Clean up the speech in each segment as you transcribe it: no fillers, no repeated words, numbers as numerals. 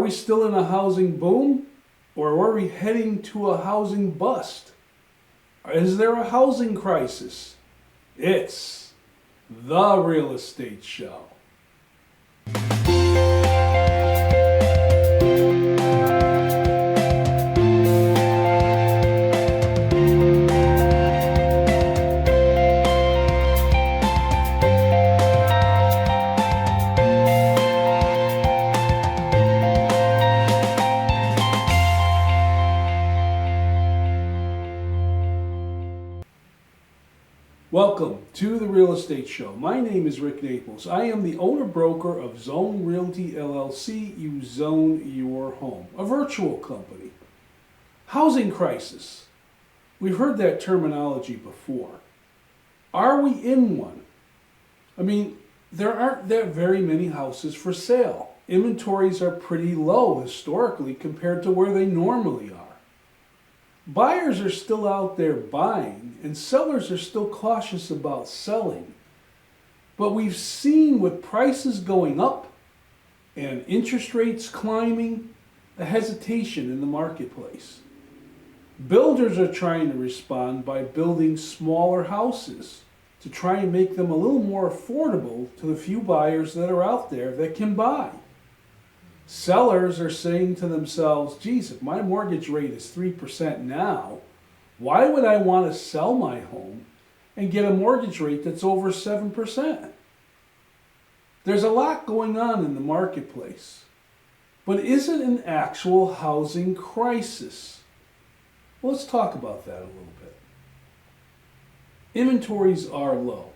Are we still in a housing boom, or are we heading to a housing bust? Is there a housing crisis? It's the Real Estate Show. Welcome to the Real Estate Show. My name is Rick Naples. I am the owner-broker of Zone Realty LLC. You zone your home, a virtual company. Housing crisis. We've heard that terminology before. Are we in one? I mean, there aren't that very many houses for sale. Inventories are pretty low historically compared to where they normally are. Buyers are still out there buying, and sellers are still cautious about selling. But we've seen with prices going up and interest rates climbing, a hesitation in the marketplace. Builders are trying to respond by building smaller houses to try and make them a little more affordable to the few buyers that are out there that can buy. Sellers are saying to themselves, geez, if my mortgage rate is 3% now, why would I want to sell my home and get a mortgage rate that's over 7%? There's a lot going on in the marketplace, but is it an actual housing crisis? Well, let's talk about that a little bit. Inventories are low.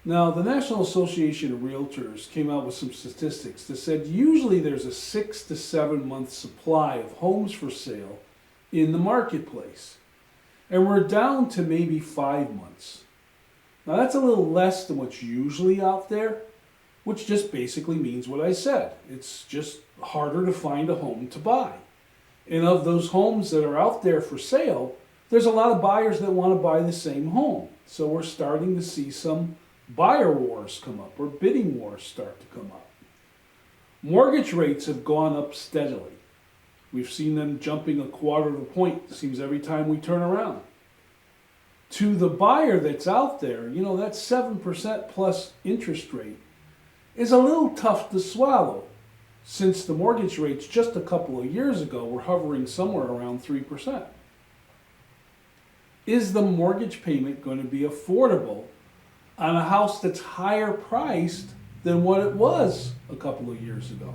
Now, the National Association of Realtors came out with some statistics that said usually there's a 6 to 7 month supply of homes for sale in the marketplace. And we're down to maybe 5 months. Now, that's a little less than what's usually out there, which just basically means what I said. It's just harder to find a home to buy. And of those homes that are out there for sale, there's a lot of buyers that want to buy the same home. So we're starting to see some buyer wars come up, or bidding wars start to come up. Mortgage rates have gone up steadily. We've seen them jumping 1/4 of a point, it seems, every time we turn around. To the buyer that's out there, that 7% plus interest rate is a little tough to swallow, since the mortgage rates just a couple of years ago were hovering somewhere around 3%. Is the mortgage payment going to be affordable on a house that's higher priced than what it was a couple of years ago?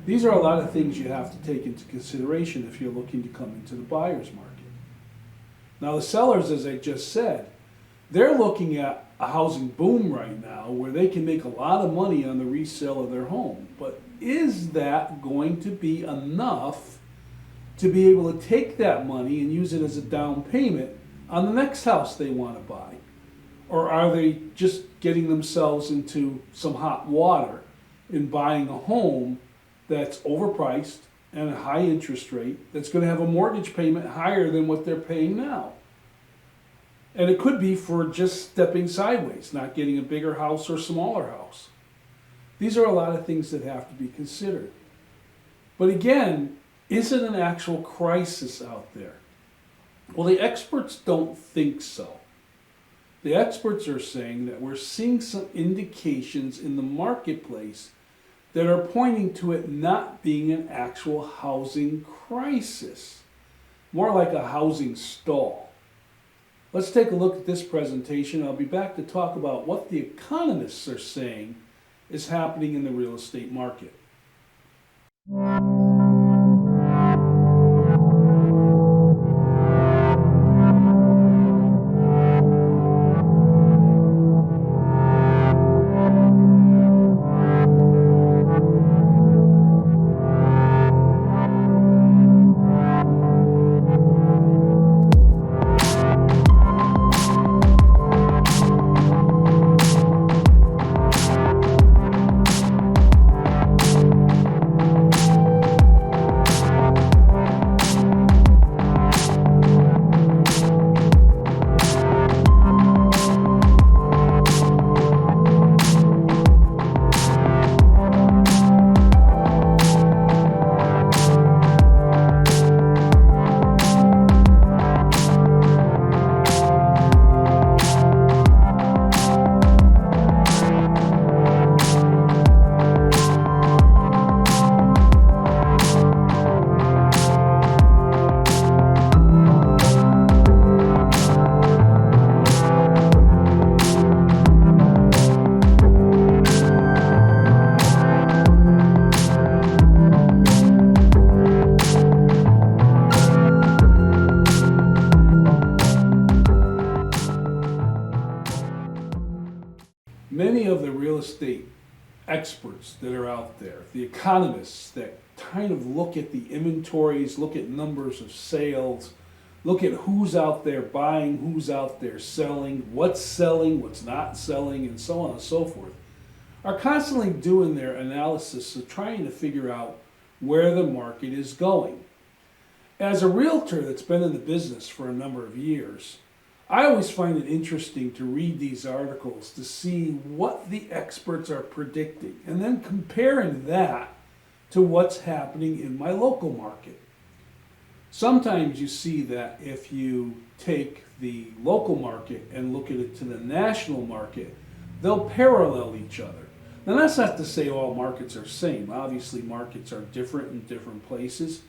These are a lot of things you have to take into consideration if you're looking to come into the buyer's market. Now, the sellers, as I just said, they're looking at a housing boom right now where they can make a lot of money on the resale of their home. But is that going to be enough to be able to take that money and use it as a down payment on the next house they want to buy? Or are they just getting themselves into some hot water in buying a home that's overpriced and a high interest rate that's going to have a mortgage payment higher than what they're paying now? And it could be for just stepping sideways, not getting a bigger house or smaller house. These are a lot of things that have to be considered. But again, is it an actual crisis out there? Well, the experts don't think so. The experts are saying that we're seeing some indications in the marketplace that are pointing to it not being an actual housing crisis, more like a housing stall. Let's take a look at this presentation. I'll be back to talk about what the economists are saying is happening in the real estate market. estate experts that are out there, the economists that kind of look at the inventories, look at numbers of sales, look at who's out there buying, who's out there selling, what's not selling, and so on and so forth, are constantly doing their analysis of trying to figure out where the market is going. As a realtor that's been in the business for a number of years, I always find it interesting to read these articles to see what the experts are predicting and then comparing that to what's happening in my local market. Sometimes you see that if you take the local market and look at it to the national market, they'll parallel each other. Now that's not to say all markets are the same. Obviously markets are different in different places.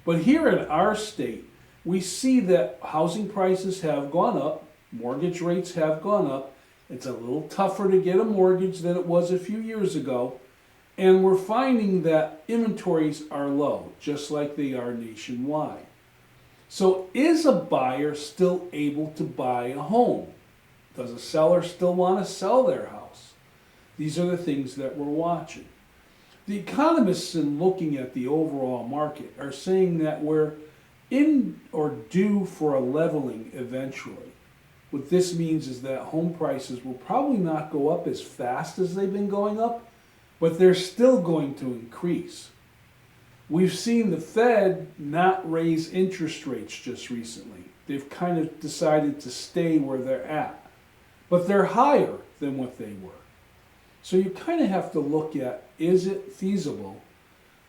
But here in our state, we see that housing prices have gone up, mortgage rates have gone up. It's a little tougher to get a mortgage than it was a few years ago. And we're finding that inventories are low, just like they are nationwide. So is a buyer still able to buy a home? Does a seller still want to sell their house? These are the things that we're watching. The economists, in looking at the overall market, are saying that we're in or due for a leveling eventually. What this means is that home prices will probably not go up as fast as they've been going up, but they're still going to increase. We've seen the Fed not raise interest rates just recently. They've kind of decided to stay where they're at, but they're higher than what they were. So you kind of have to look at, is it feasible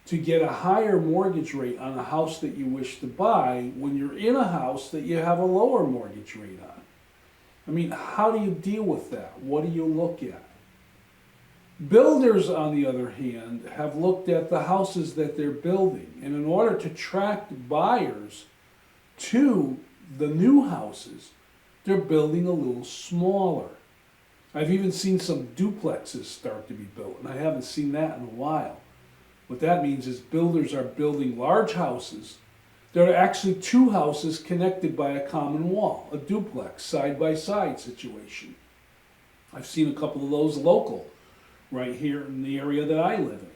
to get a higher mortgage rate on a house that you wish to buy when you're in a house that you have a lower mortgage rate on? I mean, how do you deal with that? What do you look at? Builders, on the other hand, have looked at the houses that they're building, and in order to attract buyers to the new houses, they're building a little smaller. I've even seen some duplexes start to be built, and I haven't seen that in a while. What that means is builders are building large houses. There are actually two houses connected by a common wall, a duplex, side-by-side situation. I've seen a couple of those local, right here in the area that I live in.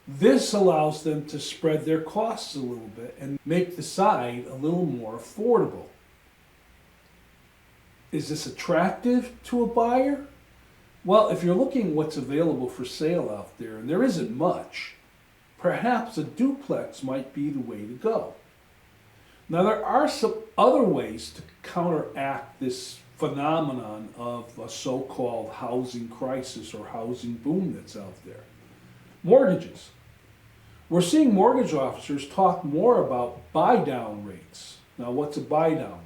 This allows them to spread their costs a little bit and make the side a little more affordable. Is this attractive to a buyer? Well, if you're looking what's available for sale out there, and there isn't much, perhaps a duplex might be the way to go. Now, there are some other ways to counteract this phenomenon of a so-called housing crisis or housing boom that's out there. Mortgages. We're seeing mortgage officers talk more about buy-down rates. Now, what's a buy-down rate?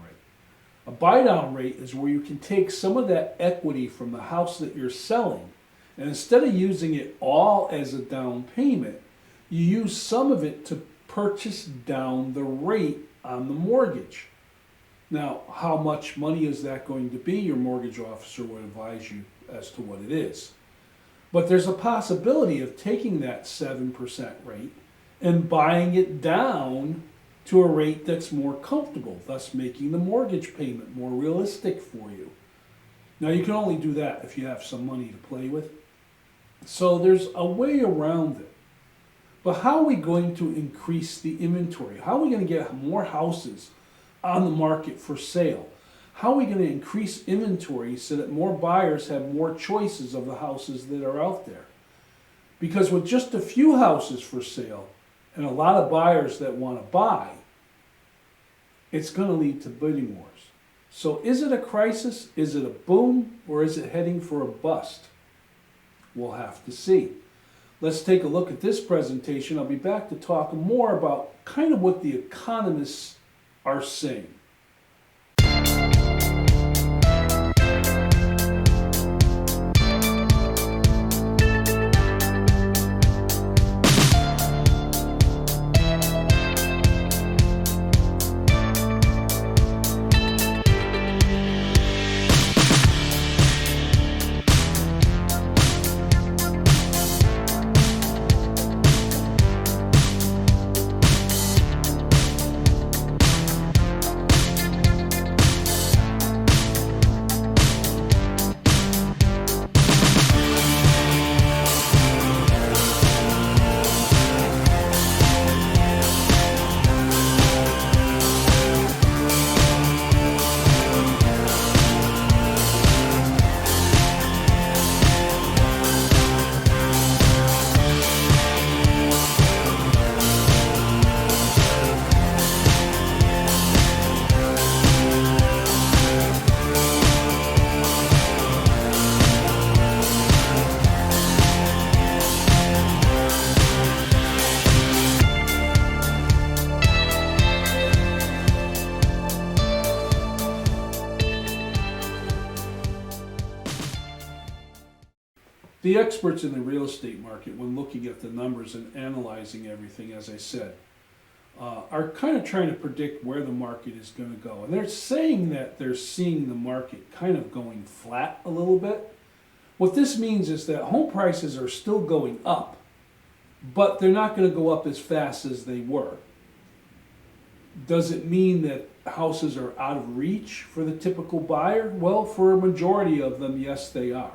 A buy-down rate is where you can take some of that equity from the house that you're selling, and instead of using it all as a down payment, you use some of it to purchase down the rate on the mortgage. Now, how much money is that going to be? Your mortgage officer would advise you as to what it is. But there's a possibility of taking that 7% rate and buying it down to a rate that's more comfortable, thus making the mortgage payment more realistic for you. Now, you can only do that if you have some money to play with. So there's a way around it. But how are we going to increase the inventory? How are we going to get more houses on the market for sale? How are we going to increase inventory so that more buyers have more choices of the houses that are out there? Because with just a few houses for sale and a lot of buyers that want to buy, it's going to lead to bidding wars. So is it a crisis? Is it a boom? Or is it heading for a bust? We'll have to see. Let's take a look at this presentation. I'll be back to talk more about kind of what the economists are saying. The experts in the real estate market, when looking at the numbers and analyzing everything, as I said, are kind of trying to predict where the market is going to go. And they're saying that they're seeing the market kind of going flat a little bit. What this means is that home prices are still going up, but they're not going to go up as fast as they were. Does it mean that houses are out of reach for the typical buyer? Well, for a majority of them, yes, they are.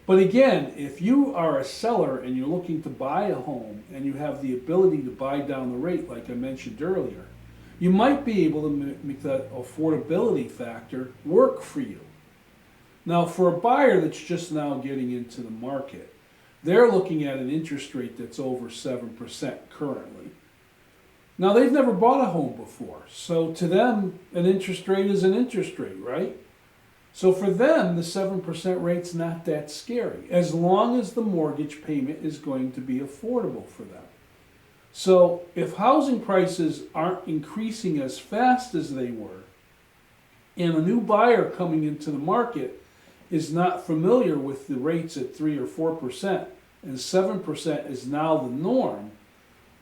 But again, if you are a seller and you're looking to buy a home and you have the ability to buy down the rate, like I mentioned earlier, you might be able to make that affordability factor work for you. Now, for a buyer that's just now getting into the market, they're looking at an interest rate that's over 7% currently. Now, they've never bought a home before, so to them, an interest rate is an interest rate, right? So for them, the 7% rate's not that scary, as long as the mortgage payment is going to be affordable for them. So if housing prices aren't increasing as fast as they were, and a new buyer coming into the market is not familiar with the rates at 3 or 4%, and 7% is now the norm,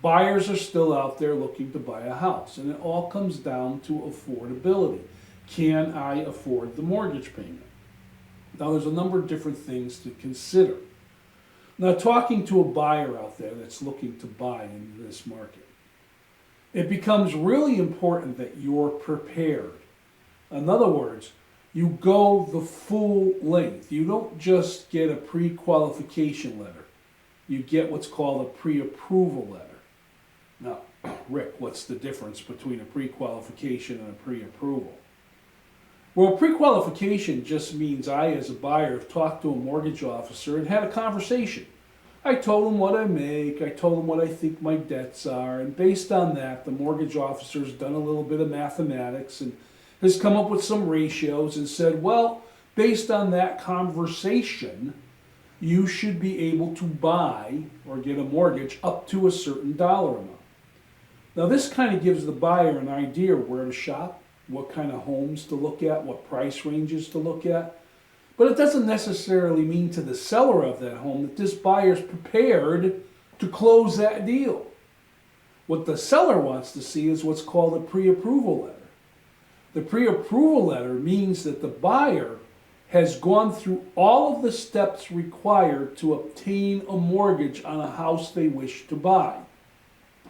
buyers are still out there looking to buy a house. And it all comes down to affordability. Can I afford the mortgage payment? Now, there's a number of different things to consider. Now, talking to a buyer out there that's looking to buy in this market, it becomes really important that you're prepared. In other words, you go the full length. You don't just get a pre-qualification letter. You get what's called a pre-approval letter. Now, Rick, what's the difference between a pre-qualification and a pre-approval? Well, pre-qualification just means I, as a buyer, have talked to a mortgage officer and had a conversation. I told him what I make, I told him what I think my debts are, and based on that, the mortgage officer's done a little bit of mathematics and has come up with some ratios and said, well, based on that conversation, you should be able to buy or get a mortgage up to a certain dollar amount. Now, this kind of gives the buyer an idea where to shop, what kind of homes to look at, what price ranges to look at. But it doesn't necessarily mean to the seller of that home that this buyer's prepared to close that deal. What the seller wants to see is what's called a pre-approval letter. The pre-approval letter means that the buyer has gone through all of the steps required to obtain a mortgage on a house they wish to buy.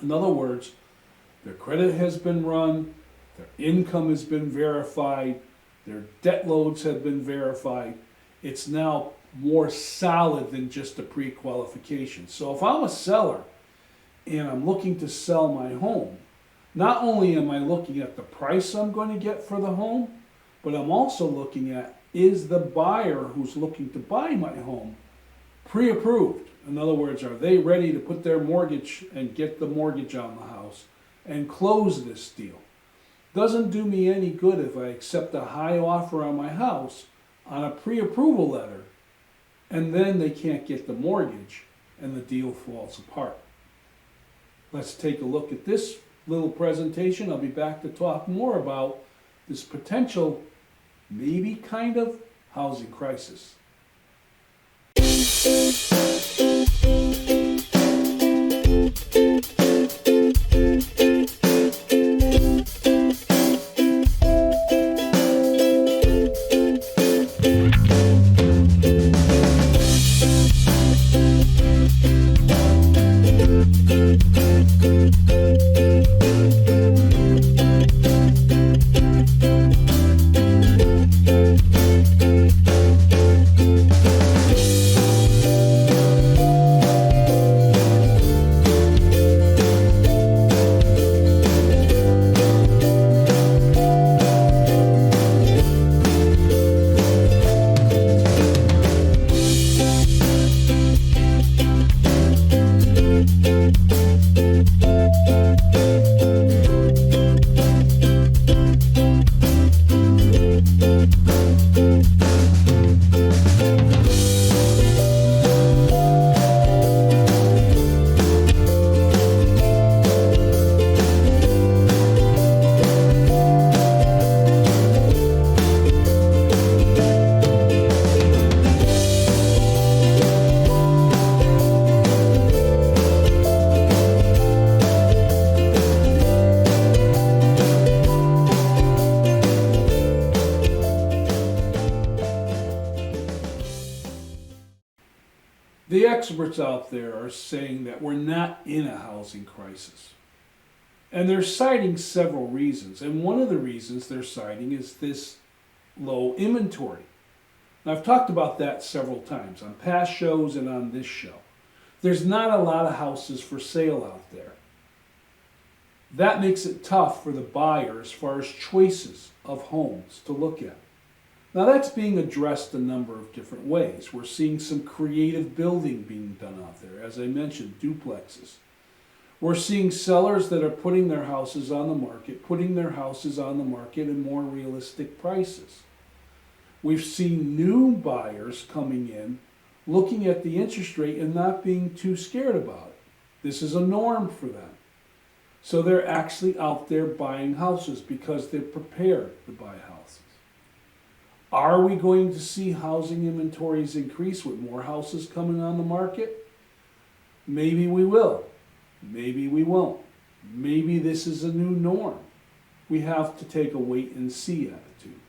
In other words, their credit has been run, their income has been verified, their debt loads have been verified. It's now more solid than just a pre-qualification. So if I'm a seller and I'm looking to sell my home, not only am I looking at the price I'm going to get for the home, but I'm also looking at, is the buyer who's looking to buy my home pre-approved? In other words, are they ready to put their mortgage and get the mortgage on the house and close this deal? Doesn't do me any good if I accept a high offer on my house on a pre-approval letter and then they can't get the mortgage and the deal falls apart. Let's take a look at this little presentation. I'll be back to talk more about this potential, maybe kind of, housing crisis. The experts out there are saying that we're not in a housing crisis. And they're citing several reasons. And one of the reasons they're citing is this low inventory. Now, I've talked about that several times on past shows and on this show. There's not a lot of houses for sale out there. That makes it tough for the buyer as far as choices of homes to look at. Now, that's being addressed a number of different ways. We're seeing some creative building being done out there. As I mentioned, duplexes. We're seeing sellers that are putting their houses on the market at more realistic prices. We've seen new buyers coming in, looking at the interest rate and not being too scared about it. This is a norm for them. So they're actually out there buying houses because they're prepared to buy houses. Are we going to see housing inventories increase with more houses coming on the market? Maybe we will. Maybe we won't. Maybe this is a new norm. We have to take a wait and see attitude.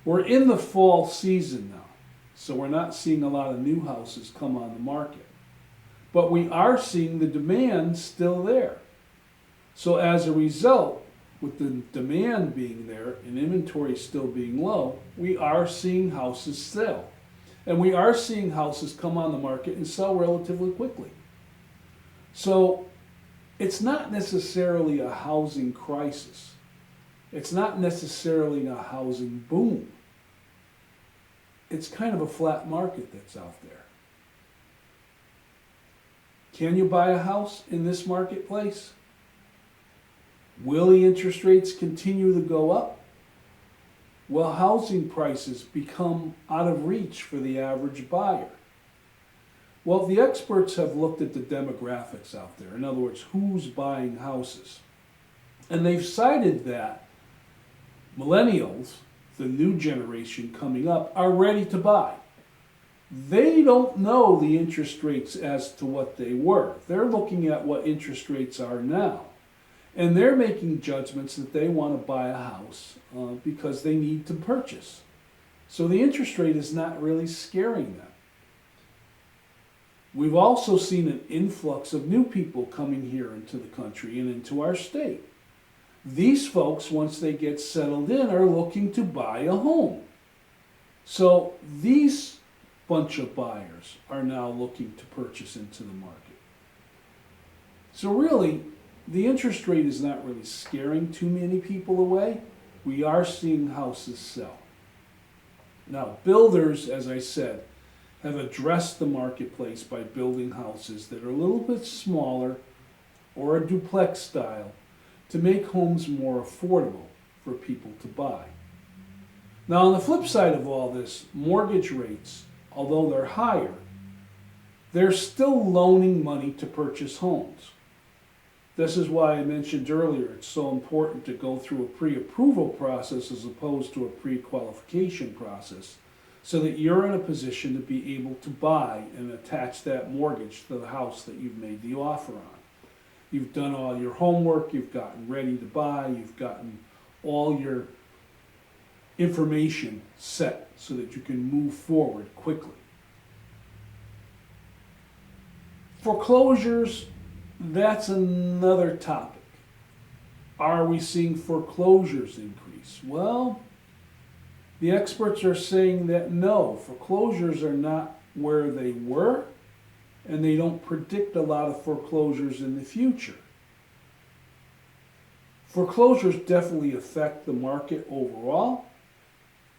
We're in the fall season now, so we're not seeing a lot of new houses come on the market. But we are seeing the demand still there. So as a result, with the demand being there and inventory still being low, we are seeing houses sell. And we are seeing houses come on the market and sell relatively quickly. So it's not necessarily a housing crisis. It's not necessarily a housing boom. It's kind of a flat market that's out there. Can you buy a house in this marketplace? Will the interest rates continue to go up? Will housing prices become out of reach for the average buyer? Well, the experts have looked at the demographics out there. In other words, who's buying houses? And they've cited that millennials, the new generation coming up, are ready to buy. They don't know the interest rates as to what they were. They're looking at what interest rates are now. And they're making judgments that they want to buy a house because they need to purchase. So the interest rate is not really scaring them. We've also seen an influx of new people coming here into the country and into our state. These folks, once they get settled in, are looking to buy a home. So these bunch of buyers are now looking to purchase into the market. So really, the interest rate is not really scaring too many people away. We are seeing houses sell. Now, builders, as I said, have addressed the marketplace by building houses that are a little bit smaller or a duplex style to make homes more affordable for people to buy. Now, on the flip side of all this, mortgage rates, although they're higher, they're still loaning money to purchase homes. This is why I mentioned earlier it's so important to go through a pre-approval process as opposed to a pre-qualification process, so that you're in a position to be able to buy and attach that mortgage to the house that you've made the offer on. You've done all your homework, you've gotten ready to buy, you've gotten all your information set so that you can move forward quickly. Foreclosures, that's another topic. Are we seeing foreclosures increase? Well, the experts are saying that no, foreclosures are not where they were, and they don't predict a lot of foreclosures in the future. Foreclosures definitely affect the market overall,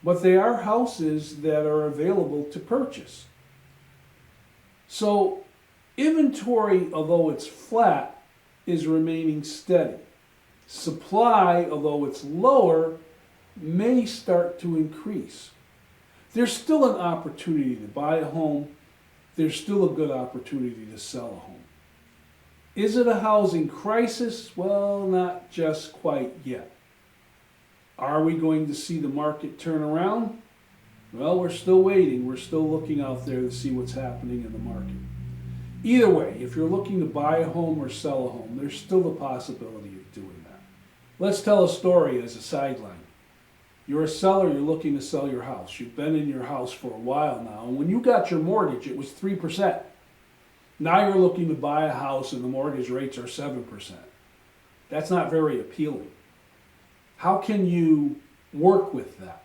but they are houses that are available to purchase. So inventory, although it's flat, is remaining steady. Supply, although it's lower, may start to increase. There's still an opportunity to buy a home. There's still a good opportunity to sell a home. Is it a housing crisis? Well, not just quite yet. Are we going to see the market turn around? Well, we're still waiting. We're still looking out there to see what's happening in the market. Either way, if you're looking to buy a home or sell a home, there's still the possibility of doing that. Let's tell a story as a sideline. You're a seller, you're looking to sell your house. You've been in your house for a while now, and when you got your mortgage, it was 3%. Now you're looking to buy a house and the mortgage rates are 7%. That's not very appealing. How can you work with that?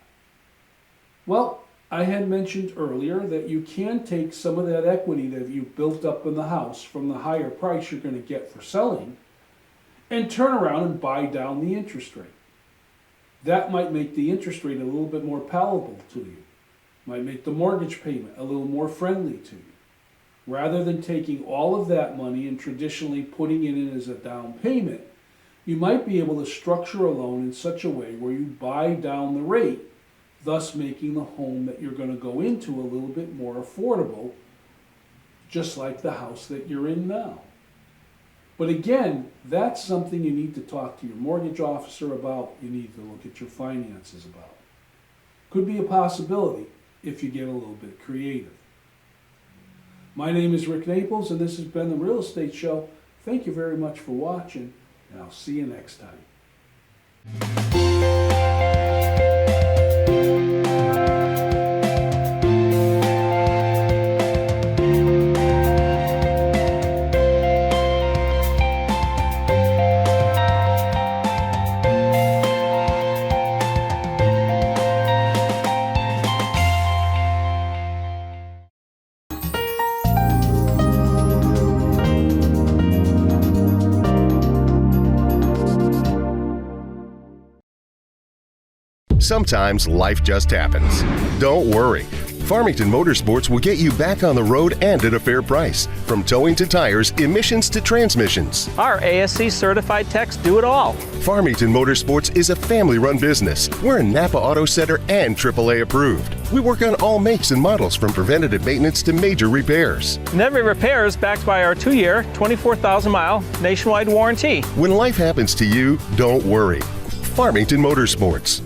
Well, I had mentioned earlier that you can take some of that equity that you built up in the house from the higher price you're going to get for selling and turn around and buy down the interest rate. That might make the interest rate a little bit more palatable to you. Might make the mortgage payment a little more friendly to you. Rather than taking all of that money and traditionally putting it in as a down payment, you might be able to structure a loan in such a way where you buy down the rate, thus making the home that you're going to go into a little bit more affordable, just like the house that you're in now. But again, that's something you need to talk to your mortgage officer about, you need to look at your finances about. Could be a possibility if you get a little bit creative. My name is Rick Naples, and this has been The Real Estate Show. Thank you very much for watching, and I'll see you next time. Sometimes life just happens. Don't worry. Farmington Motorsports will get you back on the road and at a fair price. From towing to tires, emissions to transmissions. Our ASC certified techs do it all. Farmington Motorsports is a family-run business. We're a Napa Auto Center and AAA approved. We work on all makes and models from preventative maintenance to major repairs. And every repair is backed by our 2-year, 24,000-mile nationwide warranty. When life happens to you, don't worry. Farmington Motorsports.